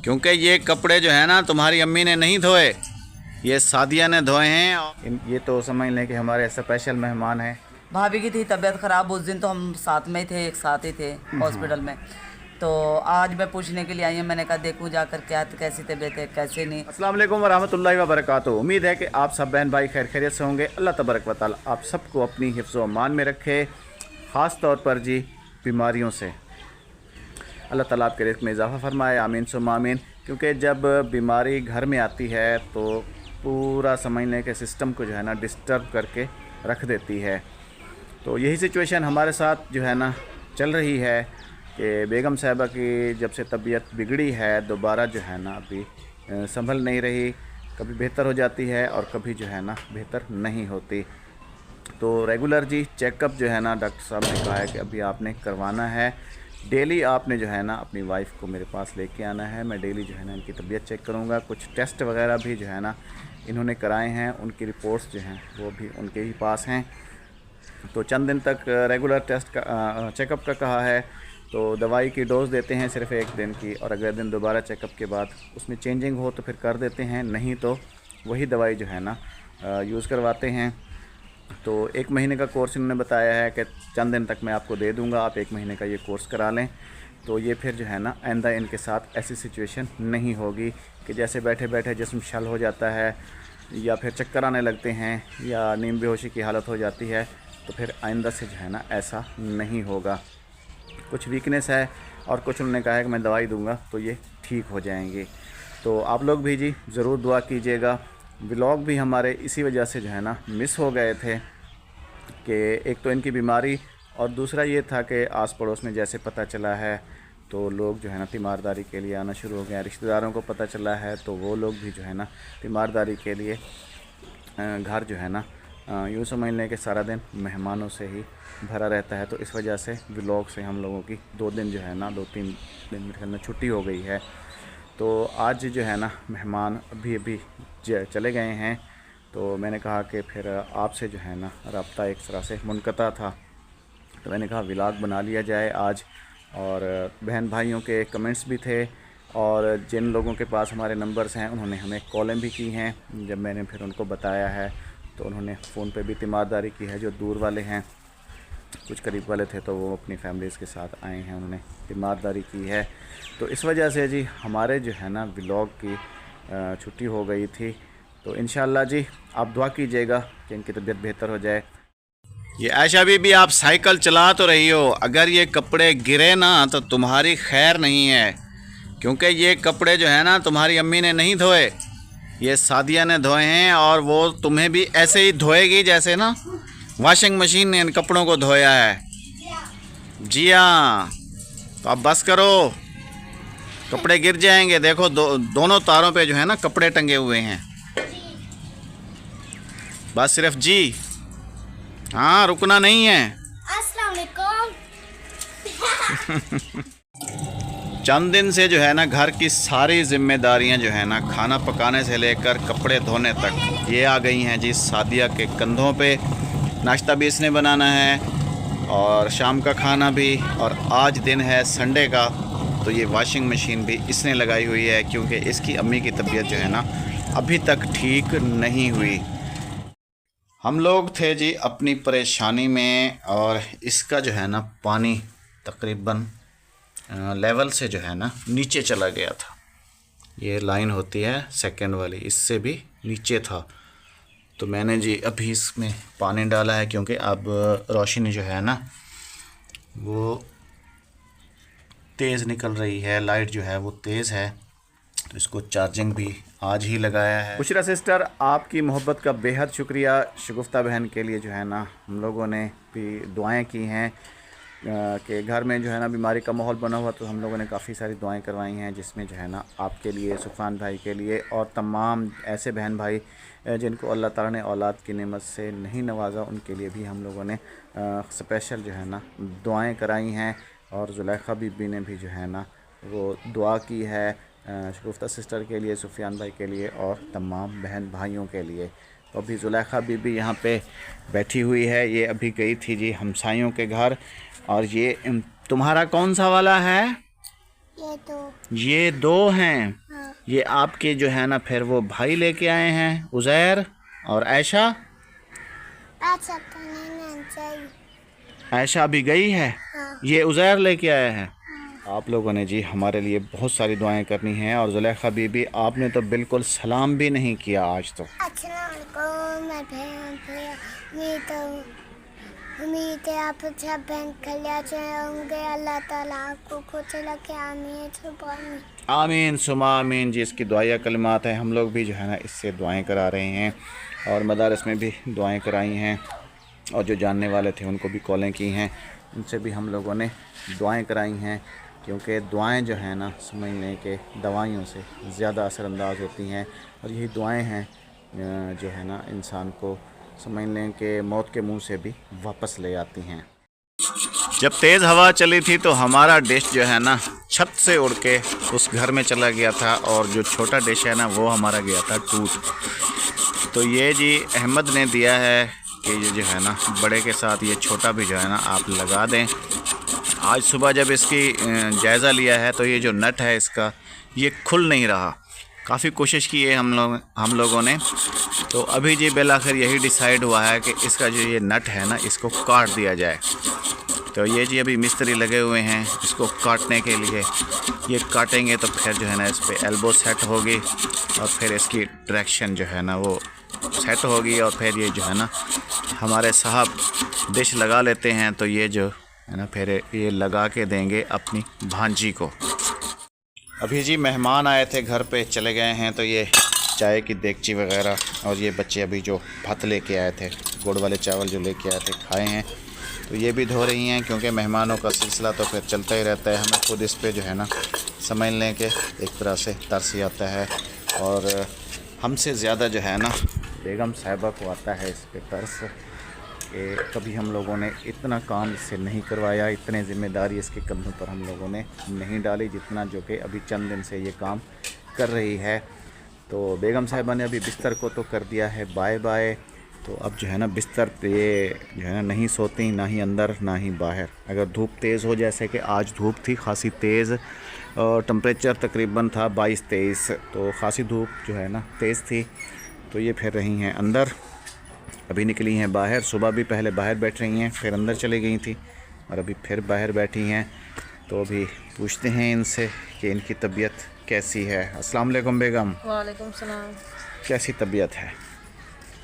क्योंकि ये कपड़े जो है ना तुम्हारी अम्मी ने नहीं धोए, ये सादिया ने धोए हैं। ये तो समझ लें कि हमारे स्पेशल मेहमान हैं। भाभी की थी तबीयत ख़राब, उस दिन तो हम साथ में ही थे, एक साथ ही थे हॉस्पिटल में। तो आज मैं पूछने के लिए आई हूँ, मैंने कहा देखूँ जाकर क्या कैसी तबीयत है कैसे नहीं। अस्सलाम वालेकुम वरहमतुल्लाहि वबरकातुहू। उम्मीद है कि आप सब बहन भाई खैर खैरियत से होंगे। अल्लाह तबारक व तआला आप सबको अपनी हिफ्ज़ व अमान में रखे, ख़ास तौर पर जी बीमारियों से अल्लाह ताला आपके रिज़्क़ में इजाफ़ा फरमाए, आमीन सुम्मा आमीन। क्योंकि जब बीमारी घर में आती है तो पूरा समझ लें कि सिस्टम को जो है ना डिस्टर्ब करके रख देती है। तो यही सिचुएशन हमारे साथ जो है ना चल रही है कि बेगम साहिबा की जब से तबीयत बिगड़ी है दोबारा जो है ना अभी संभल नहीं रही, कभी बेहतर हो जाती है और कभी जो है ना बेहतर नहीं होती। तो रेगुलर जी चेकअप जो है ना डॉक्टर साहब ने कहा है कि अभी आपने करवाना है। डेली आपने जो है ना अपनी वाइफ को मेरे पास लेके आना है। मैं डेली जो है ना इनकी तबीयत चेक करूँगा। कुछ टेस्ट वगैरह भी जो है ना इन्होंने कराए हैं, उनकी रिपोर्ट्स जो हैं वो भी उनके ही पास हैं। तो चंद दिन तक रेगुलर टेस्ट का चेकअप का कहा है। तो दवाई की डोज़ देते हैं सिर्फ़ एक दिन की, और अगले दिन दोबारा चेकअप के बाद उसमें चेंजिंग हो तो फिर कर देते हैं, नहीं तो वही दवाई जो है ना यूज़ करवाते हैं। तो 1 महीने का कोर्स इन्होंने बताया है कि चंद दिन तक मैं आपको दे दूंगा, आप 1 महीने का ये कोर्स करा लें। तो ये फिर जो है ना आइंदा इनके साथ ऐसी सिचुएशन नहीं होगी कि जैसे बैठे बैठे जिस्म शल हो जाता है या फिर चक्कर आने लगते हैं या नींद बेहोशी की हालत हो जाती है। तो फिर आइंदा से जो है ना ऐसा नहीं होगा। कुछ वीकनेस है और कुछ उन्होंने कहा है कि मैं दवाई दूंगा तो ये ठीक हो जाएंगे। तो आप लोग भी जी ज़रूर दुआ कीजिएगा। व्लॉग भी हमारे इसी वजह से जो है ना मिस हो गए थे कि एक तो इनकी बीमारी और दूसरा ये था कि आस पड़ोस में जैसे पता चला है तो लोग जो है ना तीमारदारी के लिए आना शुरू हो गए हैं। रिश्तेदारों को पता चला है तो वो लोग भी जो है ना तीमारदारी के लिए घर जो है ना यूँ समझ लें कि सारा दिन मेहमानों से ही भरा रहता है। तो इस वजह से व्लॉग से हम लोगों की 2 दिन जो है ना 2-3 दिन मेरे ख्याल में छुट्टी हो गई है। तो आज जो है ना मेहमान अभी चले गए हैं। तो मैंने कहा कि फिर आपसे जो है ना रब्ता एक तरह से मुनक़ता था, तो मैंने कहा व्लॉग बना लिया जाए आज। और बहन भाइयों के कमेंट्स भी थे और जिन लोगों के पास हमारे नंबर्स हैं उन्होंने हमें कॉलें भी की हैं। जब मैंने फिर उनको बताया है तो उन्होंने फ़ोन पे भी तीमारदारी की है। जो दूर वाले हैं, कुछ करीब वाले थे तो वो अपनी फैमिलीज़ के साथ आए हैं, उन्होंने तीमारदारी की है। तो इस वजह से जी हमारे जो है ना व्लॉग की छुट्टी हो गई थी। तो इंशाअल्लाह जी आप दुआ कीजिएगा कि इनकी तबीयत बेहतर हो जाए। ये आयशा बीबी आप साइकिल चला तो रही हो, अगर ये कपड़े गिरे ना तो तुम्हारी खैर नहीं है। क्योंकि ये कपड़े जो है ना तुम्हारी अम्मी ने नहीं धोए, ये सादिया ने धोए हैं। और वो तुम्हें भी ऐसे ही धोएगी जैसे ना वॉशिंग मशीन ने इन कपड़ों को धोया है। जी हाँ, तो आप बस करो, कपड़े गिर जाएंगे। देखो दोनों तारों पे जो है ना कपड़े टंगे हुए हैं। बस सिर्फ जी हाँ, रुकना नहीं है। अस्सलाम वालेकुम। चंद दिन से जो है ना घर की सारी जिम्मेदारियां जो है ना खाना पकाने से लेकर कपड़े धोने तक ये आ गई हैं जी सादिया के कंधों पे। नाश्ता भी इसने बनाना है और शाम का खाना भी, और आज दिन है संडे का तो ये वॉशिंग मशीन भी इसने लगाई हुई है क्योंकि इसकी अम्मी की तबीयत जो है ना अभी तक ठीक नहीं हुई। हम लोग थे जी अपनी परेशानी में और इसका जो है ना पानी तकरीबन लेवल से जो है ना नीचे चला गया था। ये लाइन होती है सेकंड वाली, इससे भी नीचे था। तो मैंने जी अभी इसमें पानी डाला है क्योंकि अब रोशनी जो है ना वो तेज़ निकल रही है, लाइट जो है वो तेज़ है। तो इसको चार्जिंग भी आज ही लगाया है। बुशरा सिस्टर आपकी मोहब्बत का बेहद शुक्रिया। शगुफ्ता बहन के लिए जो है ना हम लोगों ने भी दुआएं की हैं कि घर में जो है ना बीमारी का माहौल बना हुआ, तो हम लोगों ने काफ़ी सारी दुआएं करवाई हैं जिसमें जो है ना आपके लिए, सुफ़ान भाई के लिए और तमाम ऐसे बहन भाई जिनको अल्लाह ताला ने औलाद की नेमत से नहीं नवाजा, उनके लिए भी हम लोगों ने स्पेशल जो है ना दुआएं कराई हैं। और ज़ुलेखा बीबी ने भी जो है ना वो दुआ की है शगुफ्ता सिस्टर के लिए, सुफियान भाई के लिए और तमाम बहन भाइयों के लिए। तो अभी ज़ुलेखा बीबी यहाँ पे बैठी हुई है। ये अभी गई थी जी हमसायों के घर। और ये तुम्हारा कौन सा वाला है? ये दो हैं। हाँ। ये आपके जो है ना फिर वो भाई लेके आए हैं, उज़ैर और आयशा। अच्छा तो नहीं चाहिए। आयशा अभी गई है, हाँ। ये उज़ैर लेके आया है। आप लोगों ने जी हमारे लिए बहुत सारी दुआएं करनी हैं। और जुलेखा बीबी, आपने तो बिल्कुल सलाम भी नहीं किया आज तो। उम्मीद है आप सब बैंक खलिया होंगे। अल्लाह ताला आपको खुश रखे। आमीन। आमीन सुमा आमीन जी, इसकी दुआया कलिमात हैं। हम लोग भी जो है ना इससे दुआएं करा रहे हैं और मदारस में भी दुआएं कराई हैं और जो जानने वाले थे उनको भी कॉलें की हैं, उनसे भी हम लोगों ने दुआएं कराई हैं। क्योंकि दुआएं जो है ना समझ लें कि दवाइयों से ज़्यादा असरअंदाज होती हैं। और यही दुआएं हैं जो है ना इंसान को समझ लें कि मौत के मुंह से भी वापस ले आती हैं। जब तेज़ हवा चली थी तो हमारा डिश जो है ना छत से उड़ के उस घर में चला गया था और जो छोटा डिश है ना वो हमारा गया था टूट। तो ये जी अहमद ने दिया है कि ये जो है ना बड़े के साथ ये छोटा भी जो है ना आप लगा दें। आज सुबह जब इसकी जायज़ा लिया है तो ये जो नट है इसका ये खुल नहीं रहा। काफ़ी कोशिश की है हम लोगों ने। तो अभी जी बिल आखिर यही डिसाइड हुआ है कि इसका जो ये नट है ना इसको काट दिया जाए। तो ये जी अभी मिस्त्री लगे हुए हैं इसको काटने के लिए। ये काटेंगे तो फिर जो है ना इस पर एल्बो सेट होगी और फिर इसकी डायरेक्शन जो है ना वो सेट होगी। और फिर ये जो है ना हमारे साहब डिश लगा लेते हैं तो ये जो है ना फिर ये लगा के देंगे अपनी भांजी को। अभी जी मेहमान आए थे घर पे, चले गए हैं। तो ये चाय की देगची वगैरह और ये बच्चे अभी जो भात लेके आए थे, गुड़ वाले चावल जो लेके आए थे खाए हैं। तो ये भी धो रही हैं क्योंकि मेहमानों का सिलसिला तो फिर चलता ही रहता है। हमें खुद इस पे जो है ना समझ लें कि एक तरह से तरस ही आता है। और हमसे ज़्यादा जो है ना बेगम साहिबा को आता है इस पे तरस कि कभी हम लोगों ने इतना काम इससे नहीं करवाया, इतने ज़िम्मेदारी इसके कंधों पर हम लोगों ने नहीं डाली जितना जो कि अभी चंद दिन से ये काम कर रही है। तो बेगम साहिबा ने अभी बिस्तर को तो कर दिया है बाय बाय। तो अब जो है ना बिस्तर पे ये जो है ना नहीं सोती, ना ही अंदर ना ही बाहर। अगर धूप तेज़ हो, जैसे कि आज धूप थी खासी तेज़ और टेम्परेचर तकरीबन था 22-23, तो खासी धूप जो है ना तेज़ थी। तो ये फिर रही हैं अंदर, अभी निकली हैं बाहर। सुबह भी पहले बाहर बैठ रही हैं, फिर अंदर चली गई थी और अभी फिर बाहर बैठी हैं। तो अभी पूछते हैं इनसे कि इनकी तबीयत कैसी है। अस्सलाम वालेकुम बेगम। वालेकुम सलाम। कैसी तबीयत है?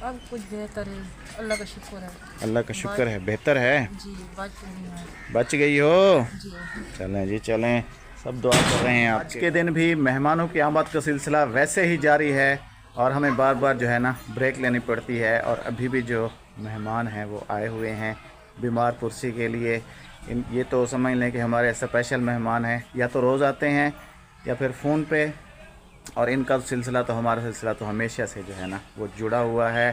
अब कुछ बेहतर है, अल्लाह का शुक्र है। अल्लाह का शुक्र है, बेहतर है। जी बच गई है। बच गई हो? जी चलें जी चलें, सब दुआ कर रहे हैं। आज के दिन भी मेहमानों की आमद का सिलसिला वैसे ही जारी है और हमें बार बार जो है ना ब्रेक लेनी पड़ती है। और अभी भी जो मेहमान हैं वो आए हुए हैं बीमार पुरसी के लिए। ये तो समझ लें कि हमारे स्पेशल मेहमान हैं, या तो रोज़ आते हैं या फिर फ़ोन पे। और इनका सिलसिला तो हमारा सिलसिला तो हमेशा से जो है ना वो जुड़ा हुआ है।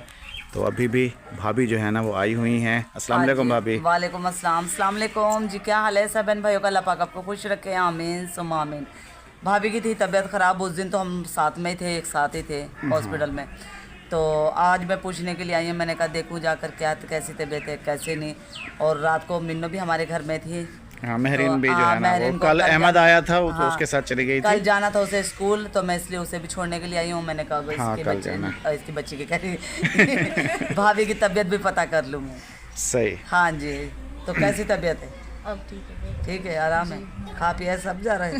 तो अभी भी भाभी जो है ना वो आई हुई हैं। अस्सलाम वालेकुम भाभी। वालेकुम अस्सलाम। अस्सलाम वालेकुम जी, क्या हाल है सब बहन भाइयों का? अल्लाह पाक आपको खुश रखे। आमीन सुम आमीन। भाभी की थी तबीयत ख़राब, उस दिन तो हम साथ में ही थे, एक साथ ही थे हॉस्पिटल में। तो आज मैं पूछने के लिए आई हूँ। मैंने कहा देखूँ जाकर क्या कैसी तबीयत है कैसे नहीं। और रात को मिन्नो भी हमारे घर में थी। हाँ महरीन तो, भी जो है ना महरीन वो को कल अहमद आया था, वो हाँ, उसके साथ चली गई कल थी। जाना था उसे स्कूल, तो मैं इसलिए उसे भी छोड़ने के लिए आई हूँ। मैंने कहा हाँ, इसके कल बच्चे जाना। इसकी बच्ची की कह रही भाभी की तबीयत भी पता कर लूँ मैं। सही। हाँ जी, तो कैसी तबीयत है? अब ठीक है। ठीक है, आराम है, खा पिया सब जा रहा है।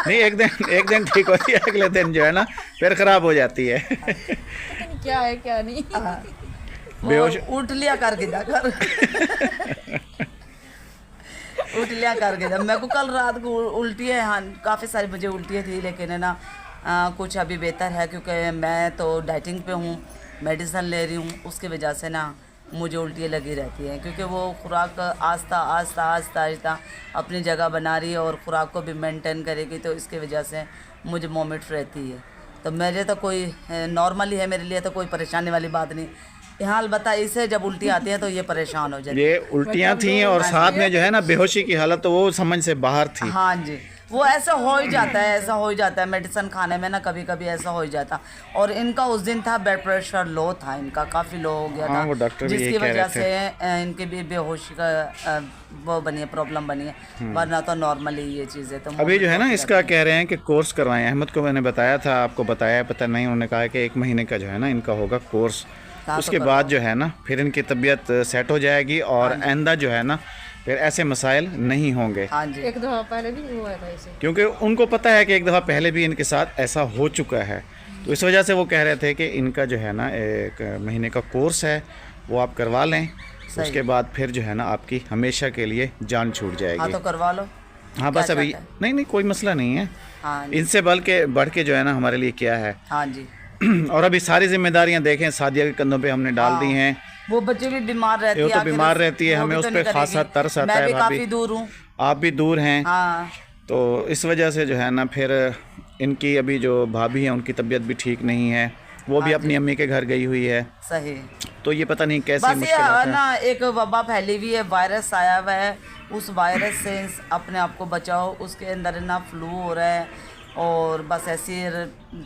नहीं, एक दिन ठीक होती है, अगले दिन जो है ना फिर ख़राब हो जाती है। पता नहीं क्या है क्या नहीं। बेहोश उठ लिया करके जाकर उठ लिया करके जब मेरे को कल रात को उल्टी है। हाँ काफ़ी सारी मुझे उल्टियाँ थी, लेकिन है ना कुछ अभी बेहतर है क्योंकि मैं तो डाइटिंग पे हूँ, मेडिसिन ले रही हूँ। उसकी वजह से ना मुझे उल्टियाँ लगी रहती हैं क्योंकि वो खुराक आस्ता आस्ता अपनी जगह बना रही है और ख़ुराक को भी मेंटेन करेगी, तो इसकी वजह से मुझे वॉमिट रहती है। तो मेरे तो कोई नॉर्मली है, मेरे लिए तो कोई परेशानी वाली बात नहीं। यहाँ अलबत्ता इसे जब उल्टी आती है तो ये परेशान हो जाती है। ये उल्टियाँ थी और साथ में जो है ना बेहोशी की हालत, तो वो समझ से बाहर थी। हाँ जी, वो ऐसा हो ही जाता है, ऐसा हो ही जाता है मेडिसिन खाने में ना, कभी कभी ऐसा हो ही जाता। और इनका उस दिन था ब्लड प्रेशर लो था, इनका काफ़ी लो हो गया हाँ, वो था, डॉक्टर भी यही जिसकी कह रहे वजह से इनकी भी बेहोशी का वो बनी है, प्रॉब्लम बनी है, वरना तो नॉर्मली ये चीज़ें तो अभी जो है ना इसका कह रहे हैं कि कोर्स करवाएं। अहमद को मैंने बताया था, आपको बताया पता नहीं, उन्होंने कहा कि 1 महीने का जो है ना इनका होगा कोर्स। हाँ, उसके तो बाद जो है ना फिर इनकी तबीयत सेट हो जाएगी और आइंदा जो है ना फिर ऐसे मसाइल नहीं होंगे। हाँ जी। एक दफ़ा पहले भी हुआ था ऐसे। क्योंकि उनको पता है कि एक दफ़ा पहले भी इनके साथ ऐसा हो चुका है, तो इस वजह से वो कह रहे थे कि इनका जो है ना 1 महीने का कोर्स है वो आप करवा लें, उसके बाद फिर जो है ना आपकी हमेशा के लिए जान छूट हाँ जाएगी। तो करवा लो। हाँ बस क्या अभी चाहते हैं? नहीं कोई मसला नहीं है, हाँ इनसे बल्कि बढ़ के जो है ना हमारे लिए क्या है। हाँ जी। और अभी सारी जिम्मेदारियां देखें सादिया के कंधों पे हमने डाल दी हैं। वो बच्चे भी बीमार रहती है, वो तो आखिर बीमार रहती है, वो हमें भी उस तो पे नहीं खासा करेगी। तरस आता मैं है भी भाभी। काफ़ी दूर हूँ। आप भी दूर हैं, हाँ तो इस वजह से जो है ना फिर इनकी अभी जो भाभी हैं उनकी तबीयत भी ठीक नहीं है, वो भी अपनी अम्मी के घर गई हुई है, सही। तो ये पता नहीं कैसी बस ये मुश्किलात है। ना एक वबा फैली हुई है, वायरस आया हुआ है, उस वायरस से अपने आप को बचाओ। उसके अंदर ना फ्लू हो रहा है और बस ऐसी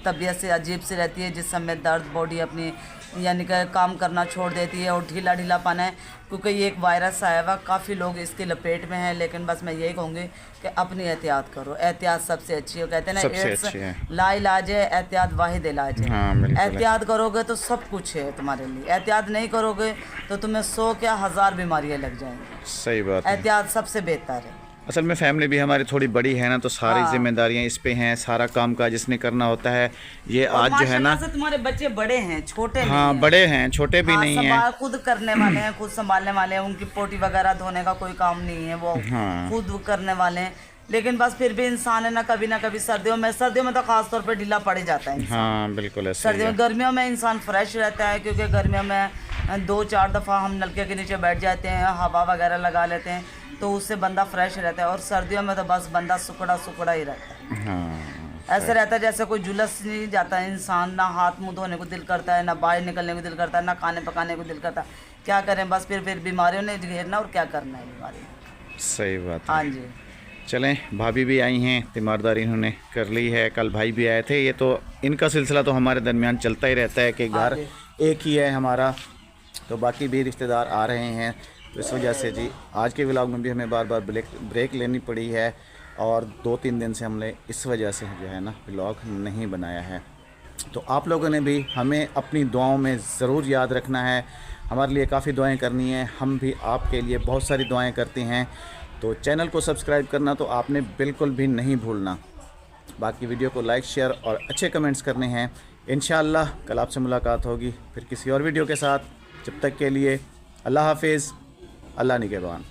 तबीयत से अजीब सी रहती है, जिस समय दर्द बॉडी अपनी यानी कि काम करना छोड़ देती है और ढीला ढीलापन है, क्योंकि ये एक वायरस आया हुआ। काफ़ी लोग इसके लपेट में हैं, लेकिन बस मैं यही कहूँगी कि अपनी एहतियात करो। एहतियात सबसे अच्छी है, कहते हैं ना सबसे एड्स अच्छी है। ला इलाज है, एहतियात वाहिद इलाज है। हाँ, बिल्कुल है। एहतियात करोगे तो सब कुछ है तुम्हारे लिए, एहतियात नहीं करोगे तो तुम्हें 100 क्या 1000 बीमारियाँ लग जाएंगी। सही बात है। एहतियात सबसे बेहतर है। असल में फैमिली भी हमारी थोड़ी बड़ी है ना, तो सारी जिम्मेदारियां इस पे हैं, सारा काम काज जिसने करना होता है। ये आज जो है ना, माशाल्लाह से तुम्हारे बच्चे बड़े हैं, छोटे नहीं हाँ हैं। बड़े हैं, छोटे भी हाँ, नहीं हैं। संभाल खुद करने वाले हैं, खुद संभालने वाले हैं, उनकी पोटी वगैरह धोने का कोई काम नहीं है, वो हाँ। खुद करने वाले हैं। लेकिन बस फिर भी इंसान है ना कभी सर्दियों में तो खास तौर पे ढीला पड़ ही जाता है। हाँ बिल्कुल ऐसे ही सर्दियों है। गर्मियों में इंसान फ्रेश रहता है, क्योंकि गर्मियों में 2-4 दफ़ा हम नलके के नीचे बैठ जाते हैं, हवा वगैरह लगा लेते हैं, तो उससे बंदा फ्रेश रहता है। और सर्दियों में तो बस बंदा सुकड़ा ही रहता है। हाँ ऐसे रहता है जैसे कोई झुलस नहीं जाता है इंसान, ना हाथ मुंह धोने को दिल करता है, ना बाहर निकलने को दिल करता है, ना खाने पकाने को दिल करता है। क्या करें, बस फिर बीमारियों ने घेरना, और क्या करना है बीमारी। सही बात है। हाँ जी। चलें, भाभी भी आई हैं, तीमारदारी इन्होंने कर ली है, कल भाई भी आए थे। ये तो इनका सिलसिला तो हमारे दरमियान चलता ही रहता है कि घर एक ही है हमारा, तो बाकी भी रिश्तेदार आ रहे हैं, तो इस वजह से जी आज के व्लॉग में भी हमें बार बार ब्रेक लेनी पड़ी है। और 2-3 दिन से हमने इस वजह से जो है ना व्लॉग नहीं बनाया है। तो आप लोगों ने भी हमें अपनी दुआओं में ज़रूर याद रखना है, हमारे लिए काफ़ी दुआएं करनी है, हम भी आपके लिए बहुत सारी दुआएं करते हैं। तो चैनल को सब्सक्राइब करना तो आपने बिल्कुल भी नहीं भूलना। बाकी वीडियो को लाइक, शेयर और अच्छे कमेंट्स करने हैं। इंशाअल्लाह कल आपसे मुलाकात होगी फिर किसी और वीडियो के साथ। जब तक के लिए अल्लाह हाफिज़, अल्लाह निगहबान।